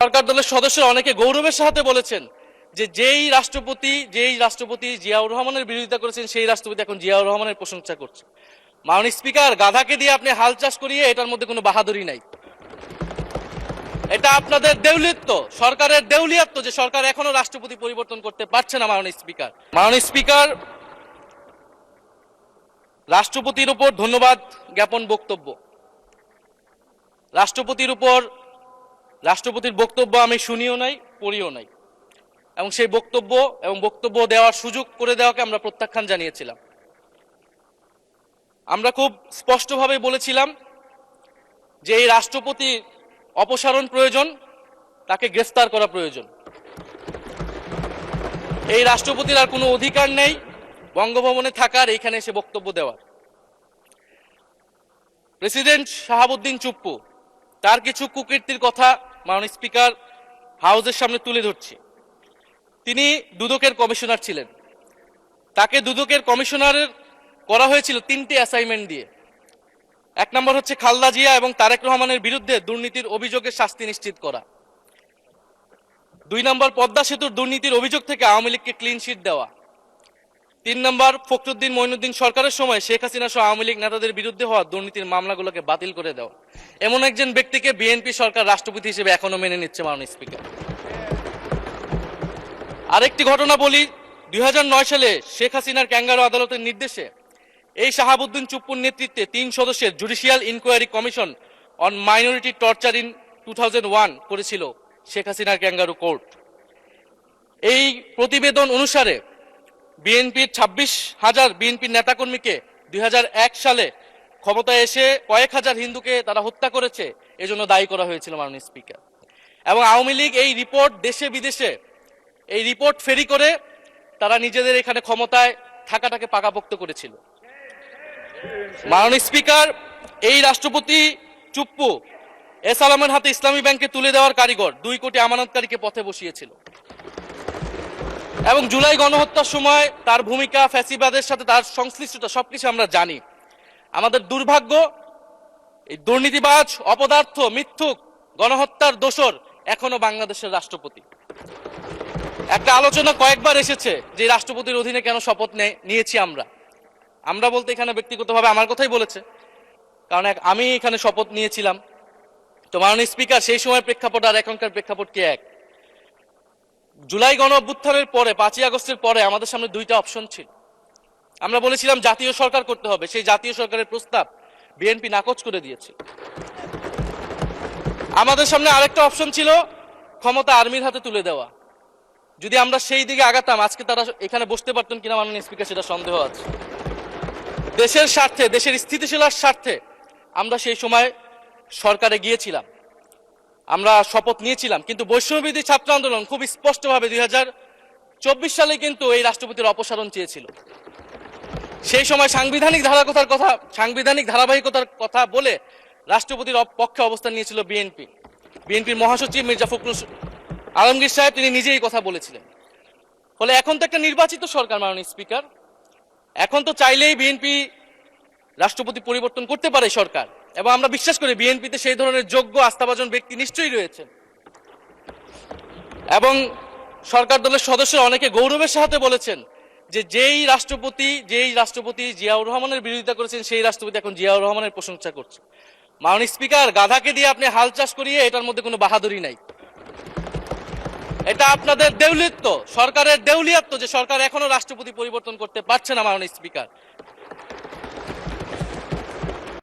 সরকার দলের সদস্যরা অনেকে গৌরবের সাথে বলেছেন যে যেই রাষ্ট্রপতি জিয়াউর রহমানের বিরোধিতা করেছেন সেই রাষ্ট্রপতি এখন জিয়াউর রহমানের প্রশংসা করছে। মাননীয় স্পিকার, গাধাকে দিয়ে আপনি হাল চাষ করিয়ে এটার মধ্যে কোনো বাহাদুরি নাই। এটা আপনাদের দেউলিত্ব, সরকারের দেউলিয়াত্ব যে সরকার এখনো রাষ্ট্রপতি পরিবর্তন করতে পারছে না। মাননীয় স্পিকার, রাষ্ট্রপতির উপর ধন্যবাদ জ্ঞাপন বক্তব্য, রাষ্ট্রপতির বক্তব্য আমি শুনিও নাই, পড়িও নাই, এবং সেই বক্তব্য দেওয়ার সুযোগ করে দেওয়াকে আমরা প্রত্যাখ্যান জানিয়েছিলাম। আমরা খুব স্পষ্টভাবে বলেছিলাম যে এই রাষ্ট্রপতি অপসারণ প্রয়োজন, তাকে গ্রেফতার করা প্রয়োজন। এই রাষ্ট্রপতির আর কোনো অধিকার নেই বঙ্গভবনে থাকার, এইখানে এসে বক্তব্য দেওয়ার। প্রেসিডেন্ট শাহাবুদ্দিন চুপ্পু, তার কিছু কুকীর্তির কথা মাননীয় স্পিকার হাউসের সামনে তুলে ধরছি। তিনি দুদকের কমিশনার ছিলেন। তাকে দুদকের কমিশনারের করা হয়েছিল 3টি অ্যাসাইনমেন্ট দিয়ে। 1 নম্বর হচ্ছে খালেদা জিয়া এবং তারেক রহমানের বিরুদ্ধে দুর্নীতির অভিযোগের শাস্তি নিশ্চিত করা। 2 নম্বর পদ্মা সেতুর দুর্নীতির অভিযোগ থেকে আওয়ামী লীগকে ক্লিন শিট দেওয়া। 3 নম্বর ফখরুদ্দিন মঈনুদ্দিন সরকারের সময় শেখ হাসিনা সহ আওয়ামী লীগ নেতাদের বিরুদ্ধে হওয়া দুর্নীতির মামলাগুলোকে বাতিল করে দেওয়া। এমন একজন ব্যক্তিকে বিএনপি সরকার রাষ্ট্রপতি হিসেবে এখনো মেনে নিচ্ছে। মাননীয় স্পিকার, আরেকটি ঘটনা বলি। 2009 সালে শেখ হাসিনার ক্যাঙ্গারু আদালতের নির্দেশে এই শাহাবুদ্দিন চুপ্পুর নেতৃত্বে 3 সদস্যের judicial inquiry commission on minority torture in 2001 করেছিল শেখ হাসিনার ক্যাঙ্গারু কোর্ট। এই প্রতিবেদন অনুসারে বিএনপির 26,000 বিএনপির নেতাকর্মীকে 2001 সালে ক্ষমতায় এসে কয়েক হাজার হিন্দুকে তারা হত্যা করেছে, এজন্য দায়ী করা হয়েছিল। মাননীয় স্পিকার, এবং আওয়ামী লীগ এই রিপোর্ট দেশে বিদেশে এই রিপোর্ট ফেরি করে তারা নিজেদের এখানে ক্ষমতায় থাকাটাকে পাকাপোক্ত করেছিল। মাননীয় স্পিকার, এই রাষ্ট্রপতি চুপ্পু এস আলমের হাতে ইসলামী ব্যাংকে তুলে দেওয়ার কারিগর, 2 কোটি আমানতকারীকে পথে বসিয়েছিল। এবং জুলাই গণহত্যার সময় তার ভূমিকা, ফ্যাসিবাদের সাথে তার সংশ্লিষ্টতা সবকিছু আমরা জানি। আমাদের দুর্ভাগ্য, এই দুর্নীতিবাজ, অপদার্থ, মিথ্যুক, গণহত্যার দোসর এখনো বাংলাদেশের রাষ্ট্রপতি। একটা আলোচনা কয়েকবার এসেছে যে রাষ্ট্রপতির অধীনে কেন শপথ নিয়েছি আমরা বলতে এখানে ব্যক্তিগতভাবে আমার কথাই বলেছে, কারণ আমি এখানে শপথ নিয়েছিলাম। তো মাননীয় স্পিকার, সেই সময় প্রেক্ষাপট আর এখনকার প্রেক্ষাপট কি এক? জুলাই গণ অভ্যুত্থানের পরে 5ই আগস্টের পরে আমাদের সামনে 2টা অপশন ছিল। আমরা বলেছিলাম জাতীয় সরকার করতে হবে, সেই জাতীয় সরকারের প্রস্তাব বিএনপি নাকচ করে দিয়েছে। আমাদের সামনে আরেকটা অপশন ছিল ক্ষমতা আর্মির হাতে তুলে দেওয়া। যদি আমরা সেই দিকে আগাতাম, আজকে তারা এখানে বসতে পারতেন কিনা মাননীয় স্পিকার সেটা সন্দেহ আছে। দেশের স্বার্থে, দেশের স্থিতিশীলার স্বার্থে আমরা সেই সময় সরকারে গিয়েছিলাম, আমরা শপথ নিয়েছিলাম। কিন্তু বৈষম্যবিরোধী ছাত্র আন্দোলন খুব স্পষ্টভাবে 2024 সালে কিন্তু এই রাষ্ট্রপতির অপসারণ চেয়েছিল। সেই সময় সাংবিধানিক ধারাবাহিকতার কথা বলে রাষ্ট্রপতির পক্ষে অবস্থান নিয়েছিল বিএনপির মহাসচিব মির্জা ফখরুল আলমগীর সাহেব, তিনি নিজেই কথা বলেছিলেন। ফলে এখন তো একটা নির্বাচিত সরকার। মাননীয় স্পিকার, এখন তো চাইলেই বিএনপি রাষ্ট্রপতি পরিবর্তন করতে পারে সরকার, এবং আমরা বিশ্বাস করি বিএনপিতে সেই ধরনের যোগ্য আস্থাভাজন ব্যক্তি নিশ্চয়ই রয়েছে। এবং সরকার দলের সদস্যরা অনেকে গৌরবের সাথে বলেছেন যে যেই রাষ্ট্রপতি জিয়াউর রহমানের বিরোধিতা করেছেন সেই রাষ্ট্রপতি এখন জিয়াউর রহমানের প্রশংসা করছে। মাননীয় স্পিকার, গাধাকে দিয়ে আপনি হাল চাষ করিয়ে এটার মধ্যে কোনো বাহাদুরি নাই। এটা আপনাদের দেউলিত্ব, সরকারের দেউলিয়াত্ব যে সরকার এখনো রাষ্ট্রপতি পরিবর্তন করতে পারছে না। মাননীয় স্পিকার,